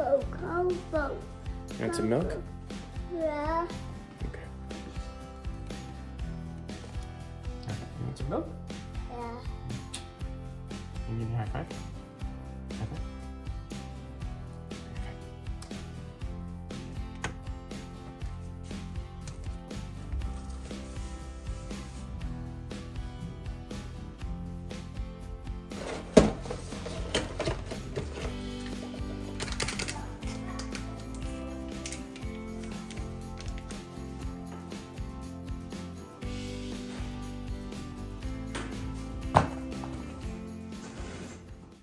Combo. You want some milk? Yeah. Okay. You want some milk? Yeah. Can you give me a high five? High five?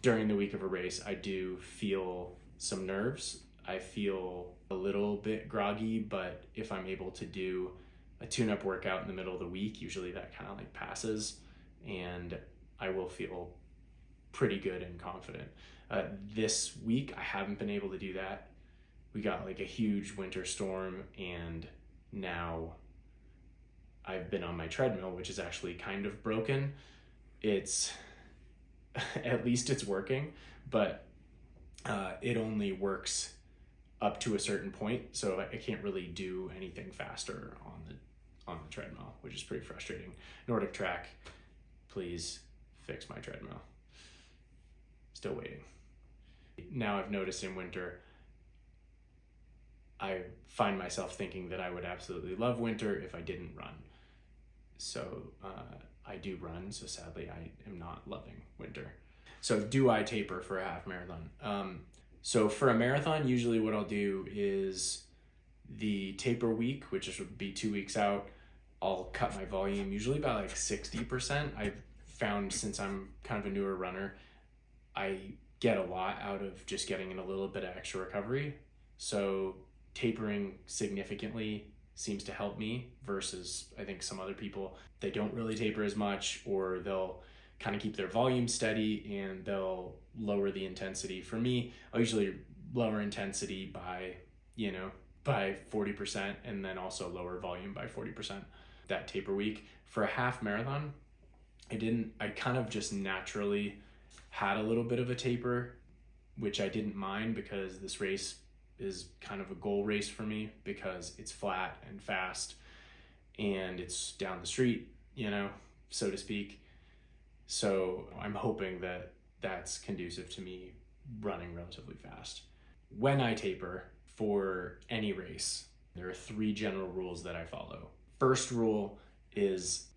During the week of a race, I do feel some nerves. I feel a little bit groggy, but if I'm able to do a tune-up workout in the middle of the week, usually that kind of like passes and I will feel pretty good and confident. This week, I haven't been able to do that. We got like a huge winter storm and now I've been on my treadmill, which is actually kind of broken. At least it's working, but it only works up to a certain point, so I can't really do anything faster on the treadmill, which is pretty frustrating. Nordic Track, please fix my treadmill. Still waiting. Now I've noticed in winter, I find myself thinking that I would absolutely love winter if I didn't run. So I do run, so sadly I am not loving winter. So do I taper for a half marathon? So for a marathon, usually what I'll do is the taper week, which would be 2 weeks out, I'll cut my volume usually by like 60%. I've found since I'm kind of a newer runner, I get a lot out of just getting in a little bit of extra recovery. So tapering significantly seems to help me versus I think some other people, they don't really taper as much, or they'll kind of keep their volume steady and they'll lower the intensity. For me, I'll usually lower intensity by 40% and then also lower volume by 40% that taper week. For a half marathon, I kind of just naturally had a little bit of a taper, which I didn't mind because this race is kind of a goal race for me because it's flat and fast and it's down the street, so to speak. So I'm hoping that that's conducive to me running relatively fast. When I taper for any race, there are 3 general rules that I follow. First rule is,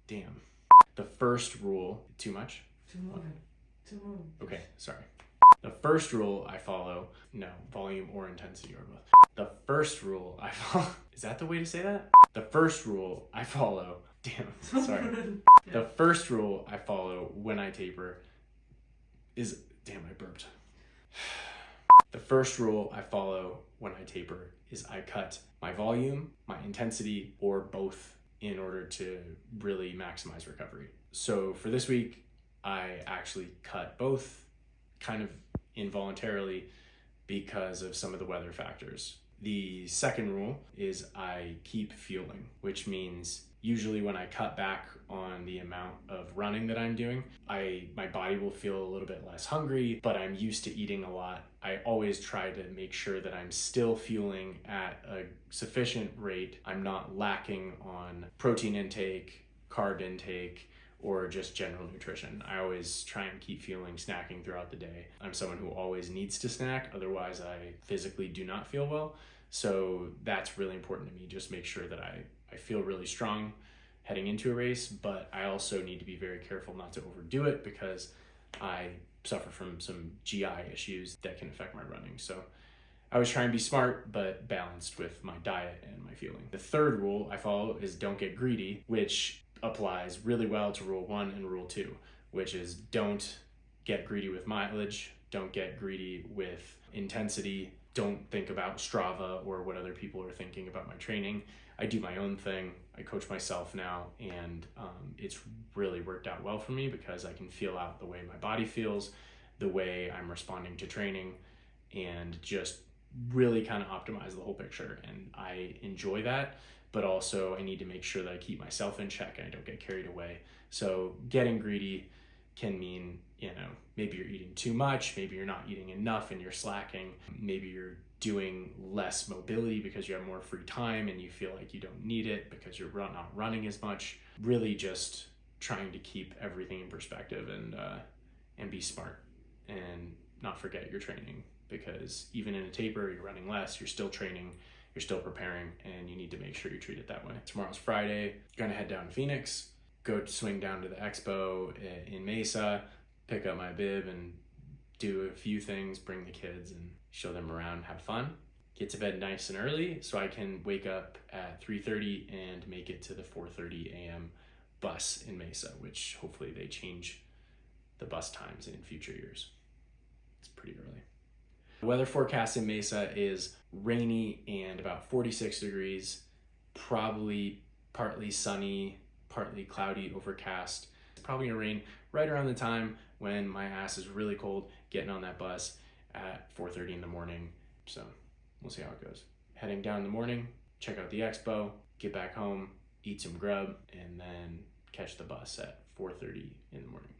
the first rule, too much? Too long. Okay, sorry. The first rule I follow, no, volume or intensity or both. The first rule I follow, is that the way to say that? The first rule I follow, sorry. The first rule I follow when I taper is, I burped. The first rule I follow when I taper is I cut my volume, my intensity, or both in order to really maximize recovery. So for this week, I actually cut both kind of involuntarily because of some of the weather factors. The second rule is I keep fueling, which means usually when I cut back on the amount of running that I'm doing, my body will feel a little bit less hungry, but I'm used to eating a lot. I always try to make sure that I'm still fueling at a sufficient rate. I'm not lacking on protein intake, carb intake, or just general nutrition. I always try and keep fueling, snacking throughout the day. I'm someone who always needs to snack, otherwise I physically do not feel well. So that's really important to me, just make sure that I feel really strong heading into a race, but I also need to be very careful not to overdo it because I suffer from some GI issues that can affect my running. So I always try and be smart, but balanced with my diet and my fueling. The third rule I follow is don't get greedy, which applies really well to rule 1 and rule 2, which is don't get greedy with mileage, don't get greedy with intensity, don't think about Strava or what other people are thinking about my training. I do my own thing. I coach myself now, and it's really worked out well for me because I can feel out the way my body feels, the way I'm responding to training, and just really kind of optimize the whole picture. And I enjoy that, but also I need to make sure that I keep myself in check and I don't get carried away. So getting greedy can mean, maybe you're eating too much, maybe you're not eating enough and you're slacking, maybe you're doing less mobility because you have more free time and you feel like you don't need it because you're not running as much. Really just trying to keep everything in perspective and be smart and not forget your training, because even in a taper, you're running less, you're still training, you're still preparing, and you need to make sure you treat it that way. Tomorrow's Friday, gonna head down to Phoenix, go swing down to the expo in Mesa, pick up my bib and do a few things, bring the kids and show them around, have fun. Get to bed nice and early so I can wake up at 3:30 and make it to the 4:30 a.m. bus in Mesa, which hopefully they change the bus times in future years. It's pretty early. The weather forecast in Mesa is rainy and about 46 degrees, probably partly sunny, partly cloudy, overcast. It's probably gonna rain right around the time when my ass is really cold getting on that bus at 4:30 in the morning. So we'll see how it goes. Heading down in the morning, check out the expo, get back home, eat some grub, and then catch the bus at 4:30 in the morning.